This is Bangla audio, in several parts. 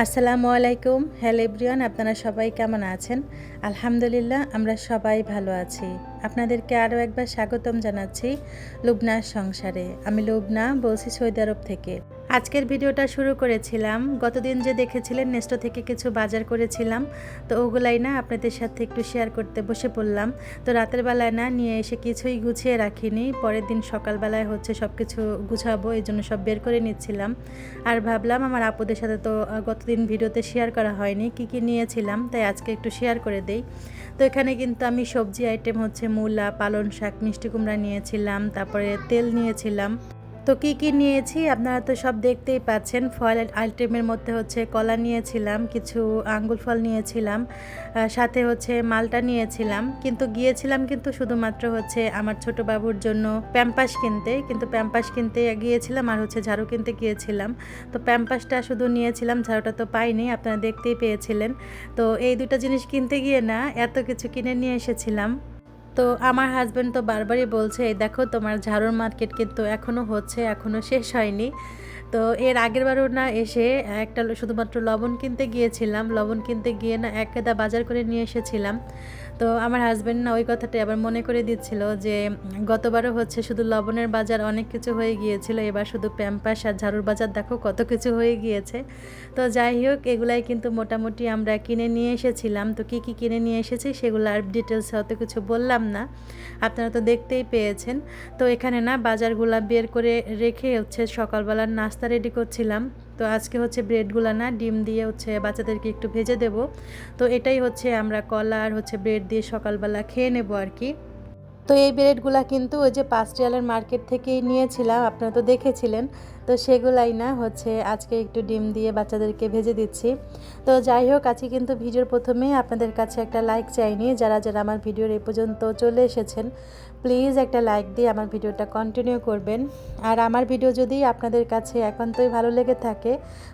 আসসালামু আলাইকুম। হ্যালো এভরিওয়ান, আপনারা সবাই কেমন আছেন? আলহামদুলিল্লাহ আমরা সবাই ভালো আছি। আপনাদেরকে আরও একবার স্বাগতম জানাচ্ছি লুবনার সংসারে। আমি লুবনা বলছি সৌদি আরব থেকে। আজকের ভিডিওটা শুরু করেছিলাম গতদিন যে দেখেছিলেন নেস্টো থেকে কিছু বাজার করেছিলাম, তো ওগুলাই না আপনাদের সাথে একটু শেয়ার করতে বসে পড়লাম। তো রাতের বেলায় না নিয়ে এসে কিছুই গুছিয়ে রাখিনি, পরের দিন সকালবেলায় সব কিছু গুছাবো, এই জন্য সব বের করে নিচ্ছিলাম। আর ভাবলাম আমার আপুদের সাথে তো গতদিন ভিডিওতে শেয়ার করা হয়নি কি কি নিয়েছিলাম, তাই আজকে একটু শেয়ার করে দেই। তো এখানে কিন্তু আমি সবজি আইটেম মূলা, পালং শাক, মিষ্টি কুমড়া নিয়েছিলাম, তারপরে তেল নিয়েছিলাম। তো কি কি নিয়েছি আপনারা তো সব দেখতেই পাচ্ছেন। ফল আইটেমের মধ্যে কলা নিয়েছিলাম, কিছু আঙ্গুর ফল নিয়েছিলাম, সাথে মালটা নিয়েছিলাম। কিন্তু গিয়েছিলাম কিন্তু শুধুমাত্র আমার ছোট বাবুর জন্য প্যাম্পাস কিনতে, কিন্তু প্যাম্পাস কিনতে গিয়েছিলাম আর ঝাড়ু কিনতে গিয়েছিলাম। তো প্যাম্পাসটা শুধু নিয়েছিলাম, ঝাড়ুটা তো পাইনি, আপনারা দেখতেই পেয়েছিলেন। তো এই দুটো জিনিস কিনতে গিয়ে না এত কিছু কিনে নিয়ে এসেছিলাম। তো আমার হাজব্যান্ড তো বারবারই বলছে, এই দেখো তোমার ঝাড়ুর মার্কেট কিন্তু এখনও শেষ হয়নি। তো এর আগের বারও না এসে একটা শুধুমাত্র লবণ কিনতে গিয়েছিলাম, লবণ কিনতে গিয়ে না এক গাদা বাজার করে নিয়ে এসেছিলাম। তো আমার হাজব্যান্ড না ওই কথাটাই আবার মনে করে দিচ্ছিল যে গতবারও শুধু লবণের বাজার অনেক কিছু হয়ে গিয়েছিল, এবার শুধু প্যাম্পাস আর ঝাড়ুর বাজার দেখো কত কিছু হয়ে গিয়েছে। তো যাই হোক, এগুলাই কিন্তু মোটামুটি আমরা কিনে নিয়ে এসেছিলাম। তো কি কি কিনে নিয়ে এসেছি সেগুলো আর ডিটেলস অত কিছু বললাম না, আপনারা তো দেখতেই পেয়েছেন। তো এখানে না বাজারগুলা বের করে রেখে সকালবেলার নাস্তা রেডি করছিলাম। তো আজকে ব্রেডগুলো না ডিম দিয়ে বাচ্চাদেরকে একটু ভেজে দেব। তো এটাই আমরা কলা আর ব্রেড দিয়ে সকালবেলা খেয়ে নেব আর কি। তো এই ব্রেডগুলা কিন্তু ওই যে 5 রিয়ালের মার্কেট থেকেই নিয়েছিলাম, আপনারা তো দেখেছিলেন। তো সেগুলাই না আজকে একটু ডিম দিয়ে বাচ্চাদেরকে ভেজে দিচ্ছি। তো যাই হোক, আজকে কিন্তু ভিডিওর প্রথমেই আপনাদের কাছে একটা লাইক চাইনি। যারা যারা আমার ভিডিওর এই পর্যন্ত চলে এসেছেন, প্লিজ একটা লাইক দিয়ে আমার ভিডিওটা কন্টিনিউ করবেন। আর আমার ভিডিও যদি আপনাদের কাছে একান্তই ভালো লেগে থাকে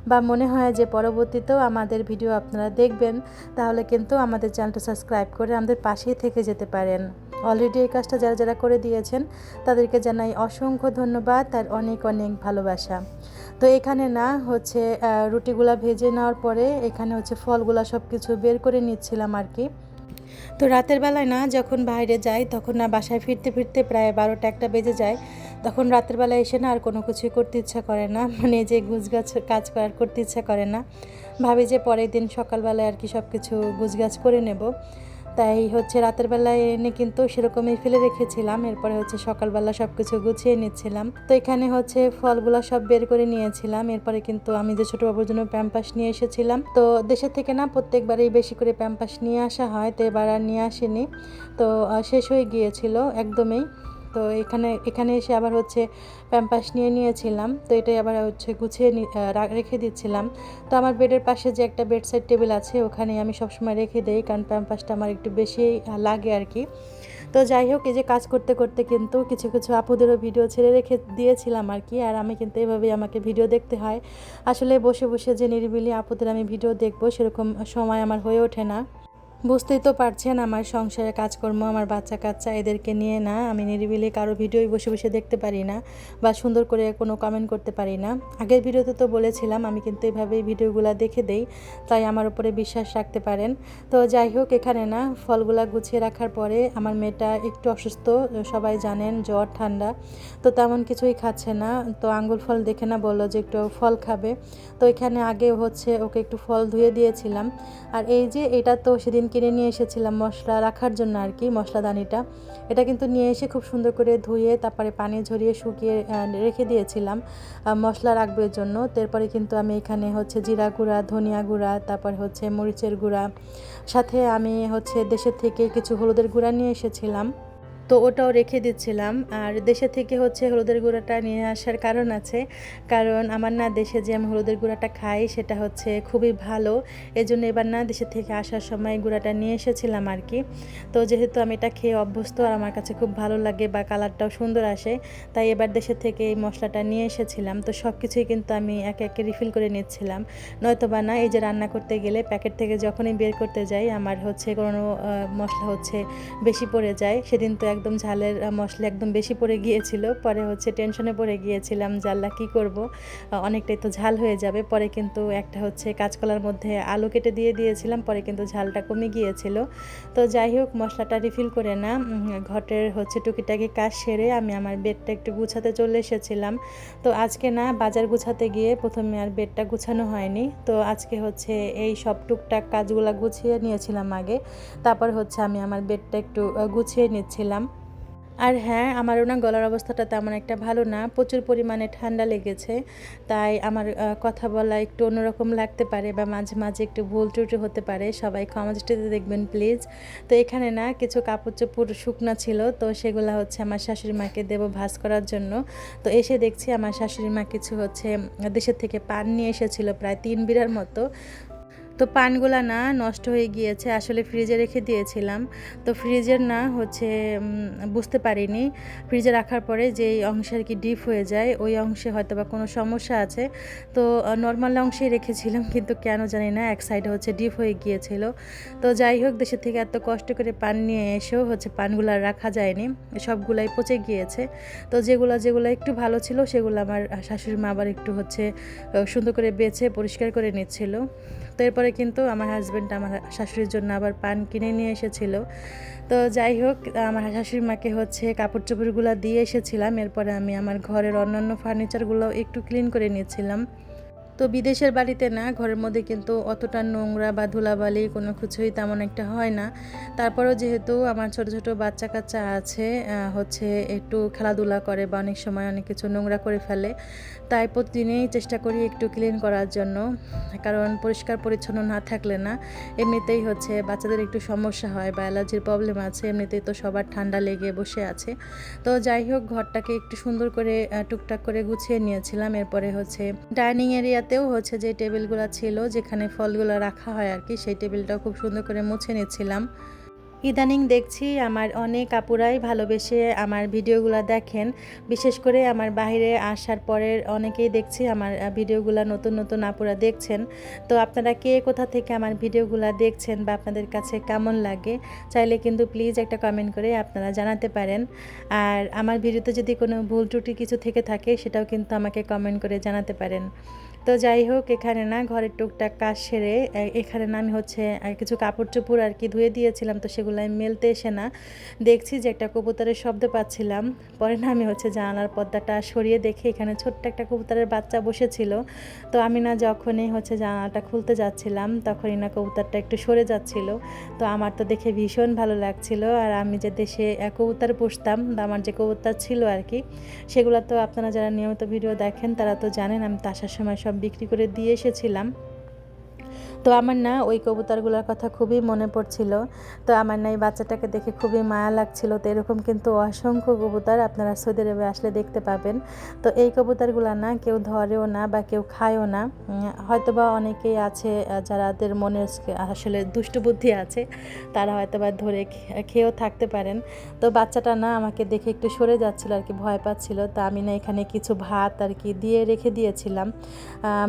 বা মনে হয় যে পরবর্তীতেও আমাদের ভিডিও আপনারা দেখবেন, তাহলে কিন্তু আমাদের চ্যানেলটা সাবস্ক্রাইব করে আমাদের পাশেই থেকে যেতে পারেন। অলরেডি এই কাজটা যারা যারা করে দিয়েছেন তাদেরকে জানাই অসংখ্য ধন্যবাদ আর অনেক অনেক ভালোবাসা। তো এখানে না রুটিগুলা ভেজে নেওয়ার পরে এখানে ফলগুলা সব কিছু বের করে নিচ্ছিলাম আর কি। তো রাতের বেলায় না যখন বাইরে যাই তখন না বাসায় ফিরতে ফিরতে প্রায় 12টা 1টা বেজে যায়। তখন রাতের বেলায় এসে না আর কোনো কিছুই করতে ইচ্ছা করে না, যে গুছগাছ কাজ করার করতে ইচ্ছা করে না। ভাবি যে পরের দিন সকালবেলায় আর কি সব কিছু গুছগাছ করে নেব। তাই রাতের বেলায় এনে কিন্তু সেরকমই ফেলে রেখেছিলাম, এরপরে সকালবেলা সব কিছু গুছিয়ে নিচ্ছিলাম। তো এখানে ফলগুলো সব বের করে নিয়েছিলাম। এরপরে কিন্তু আমি যে ছোটো বাবুর জন্য প্যাম্পাস নিয়ে এসেছিলাম, তো দেশের থেকে না প্রত্যেকবারই বেশি করে প্যাম্পাস নিয়ে আসা হয়, তো এবার আর নিয়ে আসেনি। তো শেষ হয়ে গিয়েছিল একদমই। তো এখানে এসে আবার প্যাম্পাস নিয়ে নিয়েছিলাম। তো এটাই আবার গুছিয়ে রেখে দিচ্ছিলাম। তো আমার বেডের পাশে যে একটা বেডসাইড টেবিল আছে ওখানে আমি সবসময় রেখে দেই, কারণ প্যাম্পাসটা আমার একটু বেশি লাগে আর কি। তো যাই হোক, এই যে কাজ করতে করতে কিন্তু কিছু কিছু আপুদেরও ভিডিও ছেড়ে রেখে দিয়েছিলাম আর কি। আর আমি কিন্তু এভাবেই আমাকে ভিডিও দেখতে হয়। আসলে বসে বসে যে নিরিবিলি আপুদের আমি ভিডিও দেখবো সেরকম সময় আমার হয়ে ওঠে না। বুঝতেই তো পারছেন, আমার সংসারে কাজকর্ম, আমার বাচ্চা কাচ্চা এদেরকে নিয়ে না আমি নিরিবিলি কারো ভিডিওই বসে বসে দেখতে পারি না বা সুন্দর করে কোনো কমেন্ট করতে পারি না। আগের ভিডিওতে তো বলেছিলাম আমি কিন্তু এভাবেই ভিডিওগুলো দেখে দেই, তাই আমার উপরে বিশ্বাস রাখতে পারেন। তো যাই হোক, এখানে না ফলগুলা গুছিয়ে রাখার পরে আমার মেয়েটা একটু অসুস্থ, সবাই জানেন, জ্বর ঠান্ডা, তো তেমন কিছুই খাচ্ছে না। তো আঙ্গুর ফল দেখে না বললো যে একটু ফল খাবে। তো এখানে আগে ওকে একটু ফল ধুয়ে দিয়েছিলাম। আর এই যে এটা তো সেদিন কিনে নিয়ে এসেছিলাম মশলা রাখার জন্য আর কি, মশলাদানিটা। এটা কিন্তু নিয়ে এসে খুব সুন্দর করে ধুয়ে তারপরে পানি ঝরিয়ে শুকিয়ে রেখে দিয়েছিলাম মশলা রাখবার জন্য। তারপরে কিন্তু আমি এখানে জিরা গুঁড়া, ধনিয়া গুঁড়া, তারপর মরিচের গুঁড়া, সাথে আমি দেশের থেকে কিছু হলুদের গুঁড়া নিয়ে এসেছিলাম। তো ওটাও রেখে দিচ্ছিলাম। আর দেশে থেকে হলুদের গুঁড়াটা নিয়ে আসার কারণ আছে, কারণ আমার না দেশে যে আমি হলুদের গুঁড়াটা খাই সেটা খুবই ভালো। এজন্য এবার না দেশে থেকে আসার সময় গুঁড়াটা নিয়ে এসেছিলাম আর কি। তো যেহেতু আমি এটা খেয়ে অভ্যস্ত আর আমার কাছে খুব ভালো লাগে বা কালারটাও সুন্দর আসে, তাই এবার দেশের থেকে এই মশলাটা নিয়ে এসেছিলাম। তো সব কিছুই কিন্তু আমি একে একে রিফিল করে নিচ্ছিলাম, নয়তো বা না এই যে রান্না করতে গেলে প্যাকেট থেকে যখনই বের করতে যাই আমার কোনো মশলা বেশি পড়ে যায়। সেদিন তো একদম ঝালের মশলা একদম বেশি পড়ে গিয়েছিল। পরে হচ্ছে টেনশনে পড়ে গিয়েছিলাম যে আল্লাহ কী করব, অনেকটাই তো ঝাল হয়ে যাবে। পরে কিন্তু একটা হচ্ছে কাঁচকলার মধ্যে আলু কেটে দিয়ে দিয়েছিলাম, পরে কিন্তু ঝালটা কমে গিয়েছিল। তো যাই হোক, মশলাটা রিফিল করে না ঘটের হচ্ছে টুকিটাকি কাজ সেরে আমি আমার বেডটা একটু গুছাতে চলে এসেছিলাম। তো আজকে না বাজার গুছাতে গিয়ে প্রথমে আর বেডটা গুছানো হয়নি। তো আজকে হচ্ছে এই সব টুকটাক কাজগুলো গুছিয়ে নিয়েছিলাম আগে, তারপর হচ্ছে আমি আমার বেডটা একটু গুছিয়ে নিচ্ছিলাম। আর হ্যাঁ, আমারও না গলার অবস্থাটা তেমন একটা ভালো না, প্রচুর পরিমাণে ঠান্ডা লেগেছে। তাই আমার কথা বলা একটু অন্যরকম লাগতে পারে বা মাঝে মাঝে একটু ভুল ত্রুটি হতে পারে, সবাই ক্ষমা দৃষ্টিতে দেখবেন প্লিজ। তো এখানে না কিছু কাপড় চোপড় শুকনা ছিল, তো সেগুলো হচ্ছে আমার শাশুড়ি মাকে দেবো ভাঁজ করার জন্য। তো এসে দেখছি আমার শাশুড়ি মা কিছু হচ্ছে দেশের থেকে পান নিয়ে এসেছিলো প্রায় 3 বিড়ার মতো। তো পানগুলা না নষ্ট হয়ে গিয়েছে, আসলে ফ্রিজে রেখে দিয়েছিলাম। তো ফ্রিজের না হচ্ছে বুঝতে পারিনি, ফ্রিজে রাখার পরে যেই অংশে আর কি ডিপ হয়ে যায় ওই অংশে হয়তো বা কোনো সমস্যা আছে। তো নর্মাল অংশেই রেখেছিলাম, কিন্তু কেন জানি না এক সাইডে হচ্ছে ডিপ হয়ে গিয়েছিল। তো যাই হোক, দেশের থেকে এত কষ্ট করে পান নিয়ে এসেও হচ্ছে পানগুলো রাখা যায়নি, সবগুলাই পচে গিয়েছে। তো যেগুলো একটু ভালো ছিল সেগুলো আমার শাশুড়ি মা আবার একটু হচ্ছে সুন্দর করে বেছে পরিষ্কার করে নিচ্ছিল। তো এরপরে কিন্তু আমার হাজব্যান্ড আমার শাশুড়ির জন্য আবার পান কিনে নিয়ে এসেছিল। তো যাই হোক, আমার শাশুড়ি মাকে হচ্ছে কাপড় চোপড়গুলো দিয়ে এসেছিলাম। এরপরে আমি আমার ঘরের অন্যান্য ফার্নিচারগুলো একটু ক্লিন করে নিয়েছিলাম। তো বিদেশের বাড়িতে না ঘরের মধ্যে কিন্তু অতটা নোংরা বা ধুলাবালি কোনো কিছুই তেমন একটা হয় না। তারপরেও যেহেতু আমার ছোট ছোট বাচ্চা কাচ্চা আছে, হচ্ছে একটু খেলাধুলা করে বা অনেক সময় অনেক কিছু নোংরা করে ফেলে, তাই প্রতিদিনই চেষ্টা করি একটু ক্লিন করার জন্য। কারণ পরিষ্কার পরিচ্ছন্ন না থাকলে না এমনিতেই হচ্ছে বাচ্চাদের একটু সমস্যা হয় বা অ্যালার্জির প্রবলেম আছে, এমনিতেই তো সবার ঠান্ডা লেগে বসে আছে। তো যাই হোক, ঘরটাকে একটু সুন্দর করে টুকটাক করে গুছিয়ে নিয়েছিলাম। এরপরে হচ্ছে ডাইনিং এরিয়াতেও হচ্ছে যে টেবিলগুলো ছিল যেখানে ফলগুলো রাখা হয় আর কি, সেই টেবিলটাও খুব সুন্দর করে মুছে নিচ্ছিলাম। ইদানিং দেখছি আমার অনেক আপুরাই ভালোবেসে আমার ভিডিওগুলো দেখেন, বিশেষ করে আমার বাইরে আসার পরের অনেকেই দেখছি আমার ভিডিওগুলো নতুন নতুন আপুরা দেখছেন। তো আপনারা কে কোথা থেকে আমার ভিডিওগুলো দেখছেন বা আপনাদের কাছে কেমন লাগে, চাইলে কিন্তু প্লিজ একটা কমেন্ট করে আপনারা জানাতে পারেন। আর আমার ভিডিওতে যদি কোনো ভুল ত্রুটি কিছু থেকে থাকে সেটাও কিন্তু আমাকে কমেন্ট করে জানাতে পারেন। তো যাই হোক, এখানে না ঘরের টুকটাক কাজ সেরে এখানে না আমি হচ্ছে কিছু কাপড় চোপড় আর কি ধুয়ে দিয়েছিলাম, তো সেগুলো আমি মেলতে এসে না দেখছি যে একটা কবুতরের শব্দ পাচ্ছিলাম। পরে না আমি হচ্ছে জানালার পর্দাটা সরিয়ে দেখে এখানে ছোট্ট একটা কবুতরের বাচ্চা বসেছিল। তো আমি না যখনই হচ্ছে জানালাটা খুলতে যাচ্ছিলাম তখনই না কবুতরটা একটু সরে যাচ্ছিল। তো আমার তো দেখে ভীষণ ভালো লাগছিল। আর আমি যে দেশে কবুতর পুষতাম বা আমার যে কবুতর ছিল আর কি, সেগুলো তো আপনারা যারা নিয়মিত ভিডিও দেখেন তারা তো জানেন আমি তো আসার সময় সব বিক্রি করে দিয়ে এসেছিলাম। তো আমার না ওই কবুতরগুলোর কথা খুবই মনে পড়ছিল। তো আমার না এই বাচ্চাটাকে দেখে খুবই মায়া লাগছিল। তো এরকম কিন্তু অসংখ্য কবুতর আপনারা সৌদি আরবে আসলে দেখতে পাবেন। তো এই কবুতরগুলো না কেউ ধরেও না বা কেউ খায়ও না। হয়তোবা অনেকেই আছে যাদের মনে আসলে দুষ্ট বুদ্ধি আছে, তারা হয়তোবা ধরে খেয়েও থাকতে পারেন। তো বাচ্চাটা না আমাকে দেখে একটু সরে যাচ্ছিল আর কি, ভয় পাচ্ছিল। তো আমি না এখানে কিছু ভাত আর কি দিয়ে রেখে দিয়েছিলাম,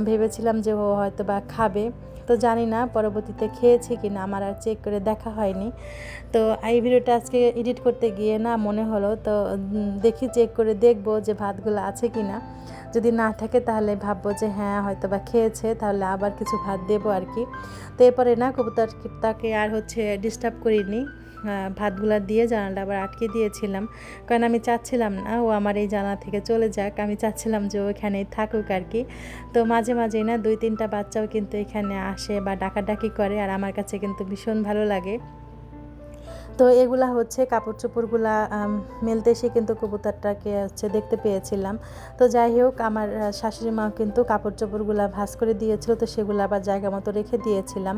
ভেবেছিলাম যে ও হয়তোবা খাবে। তো জানি না পরবর্তীতে খেয়েছি কি না, আমার আর চেক করে দেখা হয়নি। তো এই ভিডিওটা আজকে এডিট করতে গিয়ে না মনে হলো, তো দেখি চেক করে দেখবো যে ভাতগুলো আছে কি না। যদি না থাকে তাহলে ভাববো যে হ্যাঁ হয়তো বা খেয়েছে, তাহলে আবার কিছু ভাত দেবো আর কি। তো এরপরে না কবুতরটাকে আর হচ্ছে ডিস্টার্ব করিনি, ভাতগুলা দিয়ে জানালাটা আবার আটকে দিয়েছিলাম। কারণ আমি চাচ্ছিলাম না ও আমার এই জানালা থেকে চলে যাক, আমি চাচ্ছিলাম যে ও এখানেই থাকুক আর কি। তো মাঝে মাঝেই না 2-3টা বাচ্চাও কিন্তু এখানে আসে বা ডাকাডাকি করে, আর আমার কাছে কিন্তু ভীষণ ভালো লাগে। তো এগুলা হচ্ছে কাপড় চোপড়গুলা মেলতে এসে কিন্তু কবুতরটাকে হচ্ছে দেখতে পেয়েছিলাম। তো যাই হোক, আমার শাশুড়ি মা কিন্তু কাপড় চোপড়গুলা ভাঁজ করে দিয়েছিল, তো সেগুলো আবার জায়গা মতো রেখে দিয়েছিলাম।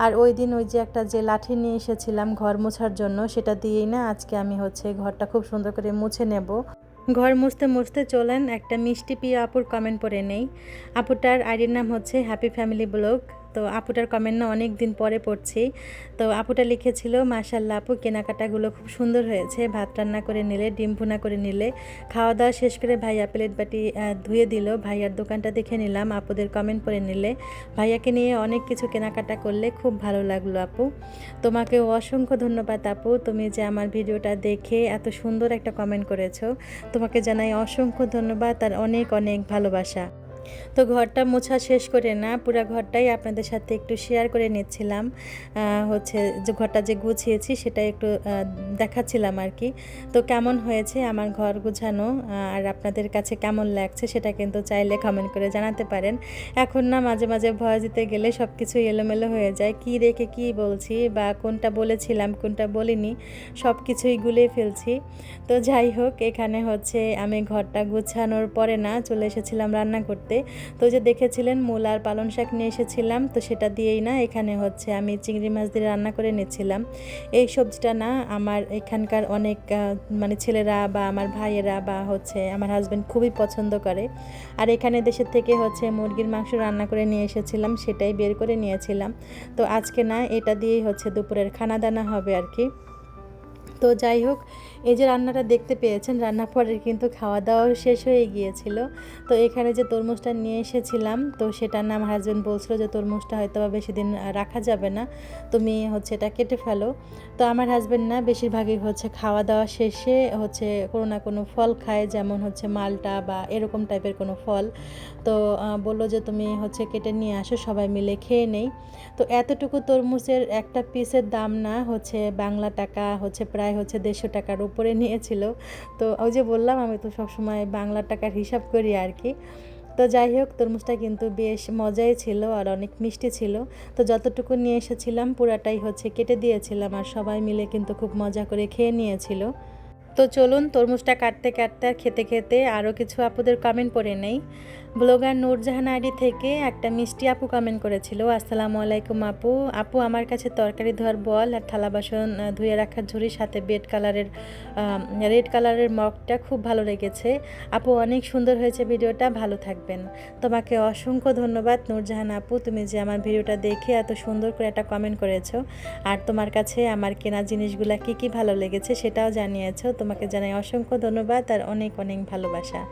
আর ওই দিন ওই যে একটা যে লাঠি নিয়ে এসেছিলাম ঘর মোছার জন্য, সেটা দিয়েই না আজকে আমি হচ্ছে ঘরটা খুব সুন্দর করে মুছে নেব। ঘর মুছতে মুছতে চলেন একটা মিষ্টি প্রিয় আপুর কমেন্ট পড়ে নেই। আপুটার আইডির নাম হচ্ছে হ্যাপি ফ্যামিলি ব্লগ। তো আপুটার কমেন্ট না অনেক দিন পরে পড়ছি। তো আপুটা লিখেছিল, মাশাআল্লাহ আপু কেনাকাটাগুলো খুব সুন্দর হয়েছে, ভাত রান্না করে নিলে, ডিম ভুনা করে নিলে। খাওয়া দাওয়া শেষ করে ভাইয়া প্লেট বাটি ধুয়ে দিল, ভাইয়ার দোকানটা দেখে নিলাম, আপুদের কমেন্ট পড়ে নিলে, ভাইয়াকে নিয়ে অনেক কিছু কেনাকাটা করলে, খুব ভালো লাগলো আপু। তোমাকেও অসংখ্য ধন্যবাদ আপু, তুমি যে আমার ভিডিওটা দেখে এত সুন্দর একটা কমেন্ট করেছো। তোমাকে জানাই অসংখ্য ধন্যবাদ আর অনেক অনেক ভালোবাসা। তো ঘরটা মোছা শেষ করে না, পুরো ঘরটাই আপনাদের সাথে একটু শেয়ার করে নিচ্ছিলাম। হচ্ছে যে ঘরটা যে গুছিয়েছি সেটা একটু দেখাচ্ছিলাম আর কি। তো কেমন হয়েছে আমার ঘর গুছানো আর আপনাদের কাছে কেমন লাগছে সেটা কিন্তু চাইলে কমেন্ট করে জানাতে পারেন। এখন না মাঝে মাঝে ভয়েস দিতে গেলে সব কিছু এলোমেলো হয়ে যায়, কি রেখে কি বলছি বা কোনটা বলেছিলাম কোনটা বলিনি, সব কিছুই গুলিয়ে ফেলছি। তো যাই হোক, এখানে হচ্ছে আমি ঘরটা গুছানোর পরে না চলে এসেছিলাম রান্না করতে। তো যে দেখেছিলেন মূল আর পালং শাক নিয়ে এসেছিলাম, তো সেটা দিয়েই না এখানে হচ্ছে আমি চিংড়ি মাছ দিয়ে রান্না করে নিচ্ছিলাম। এই সবজিটা না আমার এখানকার অনেক মানে ছেলেরা বা আমার ভাইয়েরা বা হচ্ছে আমার হাজব্যান্ড খুবই পছন্দ করে। আর এখানে দেশের থেকে হচ্ছে মুরগির মাংস রান্না করে নিয়ে এসেছিলাম, সেটাই বের করে নিয়েছিলাম। তো আজকে না এটা দিয়েই হচ্ছে দুপুরের খানা দানা হবে আর কি। তো যাই হোক, এই যে রান্নাটা দেখতে পেয়েছেন, রান্নার পরে কিন্তু খাওয়া দাওয়াও শেষ হয়ে গিয়েছিল। তো এখানে যে তরমুজটা নিয়ে এসেছিলাম, তো সেটা না আমার হাজব্যান্ড বলছিল যে তরমুজটা হয়তো বা বেশি দিন রাখা যাবে না, তুমি হচ্ছে এটা কেটে ফেলো। তো আমার হাজব্যান্ড না বেশিরভাগই হচ্ছে খাওয়া দাওয়া শেষে হচ্ছে কোনো না কোনো ফল খায়, যেমন হচ্ছে মালটা বা এরকম টাইপের কোনো ফল। তো বললো যে তুমি হচ্ছে কেটে নিয়ে আসো, সবাই মিলে খেয়ে নেই। তো এতটুকু তরমুজের একটা পিসের দাম না হচ্ছে বাংলা টাকা হচ্ছে প্রায় হচ্ছে 150 টাকার উপরে নিয়েছিল। তো ওই যে বললাম আমি তো সবসময় বাংলা টাকার হিসাব করি আর কি। তো যাই হোক, তরমুজটা কিন্তু বেশ মজাই ছিল আর অনেক মিষ্টি ছিল। তো যতটুকু নিয়ে এসেছিলাম পুরাটাই হচ্ছে কেটে দিয়েছিলাম আর সবাই মিলে কিন্তু খুব মজা করে খেয়ে নিয়েছিল। তো চলুন তরমুজটা কাটতে কাটতে আর খেতে খেতে আরও কিছু আপুদের কমেন্ট পড়ে নেই। ব্লগার নূরজাহান আইডি থেকে একটা মিষ্টি আপু কমেন্ট করেছিল, আসসালামু আলাইকুম আপু। আপু আমার কাছে তরকারি ধোয়ার বল আর থালা বাসন ধুয়ে রাখার ঝুড়ির সাথে রেড কালারের মগটা খুব ভালো লেগেছে আপু, অনেক সুন্দর হয়েছে ভিডিওটা, ভালো থাকবেন। তোমাকে অসংখ্য ধন্যবাদ নূরজাহান আপু, তুমি যে আমার ভিডিওটা দেখে এত সুন্দর করে একটা কমেন্ট করেছো আর তোমার কাছে আমার কেনা জিনিসগুলো কী কী ভালো লেগেছে সেটাও জানিয়েছো। তোমাকে জানাই অসংখ্য ধন্যবাদ আর অনেক অনেক ভালোবাসা।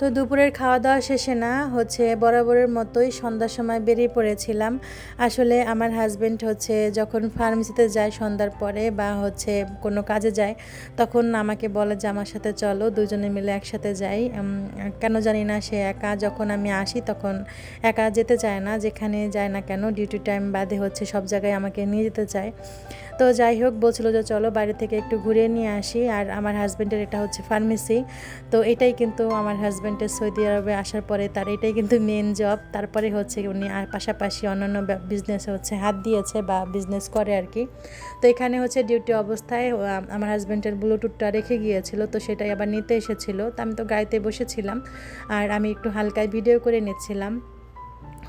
তো দুপুরের খাওয়া দাওয়া শেষে না হচ্ছে বরাবরের মতোই সন্ধ্যার সময় বেরিয়ে পড়েছিলাম। আসলে আমার হাজব্যান্ড হচ্ছে যখন ফার্মেসিতে যায় সন্ধ্যার পরে বা হচ্ছে কোনো কাজে যায়, তখন আমাকে বলে যে আমার সাথে চলো, দুজনে মিলে একসাথে যাই। কেন জানি না সে একা যখন আমি আসি তখন একা যেতে চায় না, যেখানে যায় না কেন ডিউটি টাইম বাদে হচ্ছে সব জায়গায় আমাকে নিয়ে যেতে চায়। তো যাই হোক, বলছিল যে চলো বাড়ি থেকে একটু ঘুরিয়ে নিয়ে আসি। আর আমার হাজব্যান্ডের এটা হচ্ছে ফার্মেসি, তো এটাই কিন্তু আমার হাজব্যান্ডের সৌদি আরবে আসার পরে তার এটাই কিন্তু মেন জব। তারপরে হচ্ছে উনি আর পাশাপাশি অন্যান্য বিজনেসে হচ্ছে হাত দিয়েছে বা বিজনেস করে আর কি। তো এখানে হচ্ছে ডিউটি অবস্থায় আমার হাজব্যান্ডের ব্লুটুথটা রেখে গিয়েছিল, তো সেটাই আবার নিতে এসেছিলো। তো আমি তো গাড়িতে বসেছিলাম আর আমি একটু হালকায় ভিডিও করে নিচ্ছিলাম।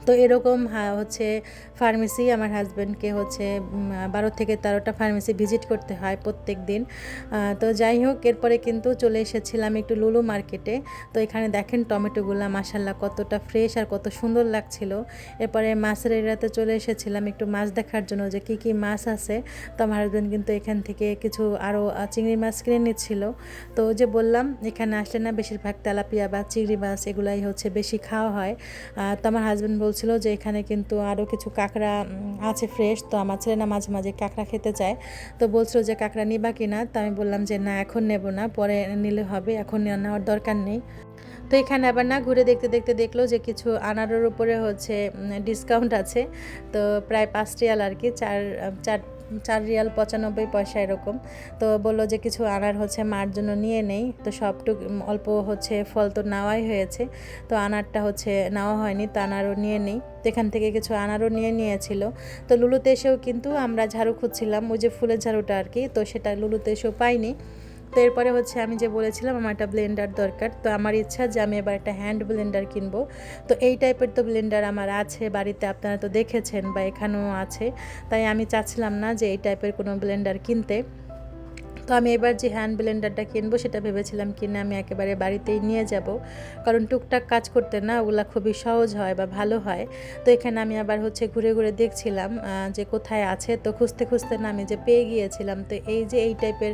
তো এরকম হচ্ছে ফার্মেসি আমার হাজব্যান্ডকে হচ্ছে 12 থেকে 13টা ফার্মেসি ভিজিট করতে হয় প্রত্যেক দিন। তো যাই হোক, এরপরে কিন্তু চলে এসেছিলাম একটু লুলু মার্কেটে। তো এখানে দেখেন টমেটোগুলো মাশাল্লাহ কতটা ফ্রেশ আর কত সুন্দর লাগছিল। এরপরে মাছের এরিয়াতে চলে এসেছিলাম একটু মাছ দেখার জন্য যে কী কী মাছ আছে। তো আমার হাজব্যান্ড কিন্তু এখান থেকে কিছু আরও চিংড়ি মাছ কিনে নিচ্ছিল। তো যে বললাম এখানে আসলে না বেশিরভাগ তেলাপিয়া বা চিংড়ি মাছ এগুলাই হচ্ছে বেশি খাওয়া হয়। তো আমার হাজব্যান্ড বলছিল যে এখানে কিন্তু আরও কিছু কাঁকড়া আছে ফ্রেশ, তো আমার ছেলে না মাঝে মাঝে কাঁকড়া খেতে চায়। তো বলছিল যে কাঁকড়া নিবা কি না, তো আমি বললাম যে না এখন নেব না, পরে নিলে হবে, এখন নেওয়ার দরকার নেই। তো এখানে আবার না ঘুরে দেখতে দেখতে দেখলো যে কিছু আনারের উপরে হচ্ছে ডিসকাউন্ট আছে। তো প্রায় 5 রিয়াল আর কি, 4 রিয়াল 95 পয়সা এরকম। তো বললো যে কিছু আনার হচ্ছে মার জন্য নিয়ে নেই। তো সবটুকু অল্প হচ্ছে ফল তো নেওয়াই হয়েছে, তো আনারটা হচ্ছে নেওয়া হয়নি, তো আনারও নিয়ে নেই। তো এখান থেকে কিছু আনারও নিয়েছিল। তো লুলুতে এসেও কিন্তু আমরা ঝাড়ু খুঁজছিলাম, ওই যে ফুলের ঝাড়ুটা আর কি, তো সেটা লুলুতে এসেও পাইনি। তো এরপরে হচ্ছে আমি যে বলেছিলাম আমার একটা ব্লেন্ডার দরকার, তো আমার ইচ্ছা যে আমি এবার একটা হ্যান্ড ব্লেন্ডার কিনবো। তো এই টাইপের তো ব্লেন্ডার আমার আছে বাড়িতে, আপনারা তো দেখেছেন বা এখানেও আছে, তাই আমি চাচ্ছিলাম না যে এই টাইপের কোনো ব্লেন্ডার কিনতে। তো আমি এবার যে হ্যান্ড ব্লেন্ডারটা কিনবো সেটা ভেবেছিলাম কিনে আমি একেবারে বাড়িতেই নিয়ে যাব, কারণ টুকটাক কাজ করতে না ওগুলা খুবই সহজ হয় বা ভালো হয়। তো এখানে আমি আবার হচ্ছে ঘুরে ঘুরে দেখছিলাম যে কোথায় আছে। তো খুঁজতে খুঁজতে না আমি যে পেয়ে গিয়েছিলাম। তো এই যে এই টাইপের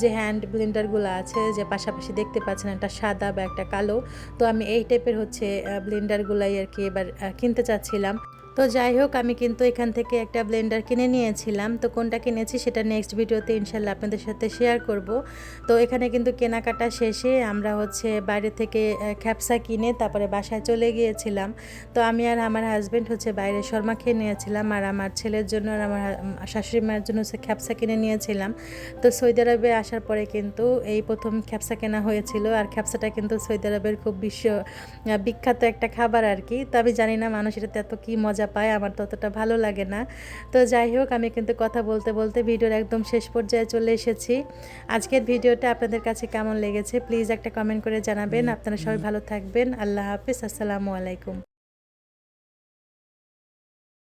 যে হ্যান্ড ব্লেন্ডারগুলো আছে, যে পাশাপাশি দেখতে পাচ্ছেন একটা সাদা বা একটা কালো, তো আমি এই টাইপের হচ্ছে ব্লেন্ডারগুলাই আর কি এবার কিনতে চাচ্ছিলাম। তো যাই হোক, আমি কিন্তু এখান থেকে একটা ব্লেন্ডার কিনে নিয়েছিলাম। তো কোনটা কিনেছি সেটা নেক্সট ভিডিওতে ইনশাল্লাহ আপনাদের সাথে শেয়ার করব। তো এখানে কিন্তু কেনাকাটা শেষে আমরা হচ্ছে বাইরে থেকে খ্যাপসা কিনে তারপরে বাসায় চলে গিয়েছিলাম। তো আমি আর আমার হাজব্যান্ড হচ্ছে বাইরে শর্মা খেয়ে নিয়েছিলাম, আর আমার ছেলের জন্য আর আমার শাশুড়ি মায়ের জন্য হচ্ছে খ্যাপসা কিনে নিয়েছিলাম। তো সৌদি আরবে আসার পরে কিন্তু এই প্রথম খ্যাপসা কেনা হয়েছিল, আর খ্যাপসাটা কিন্তু সৌদি আরবের খুব বিখ্যাত একটা খাবার আর কি। তো আমি জানি না মানুষ এটাতে এত কী মজা পায়, আমার তো অতটা ভালো লাগে না। তো যাই হোক, আমি কিন্তু কথা বলতে বলতে ভিডিওর একদম শেষ পর্যায়ে চলে এসেছি। আজকের ভিডিওটা আপনাদের কাছে কেমন লেগেছে প্লিজ একটা কমেন্ট করে জানাবেন। আপনারা সবাই ভালো থাকবেন। আল্লাহ হাফিজ, আসসালামু আলাইকুম।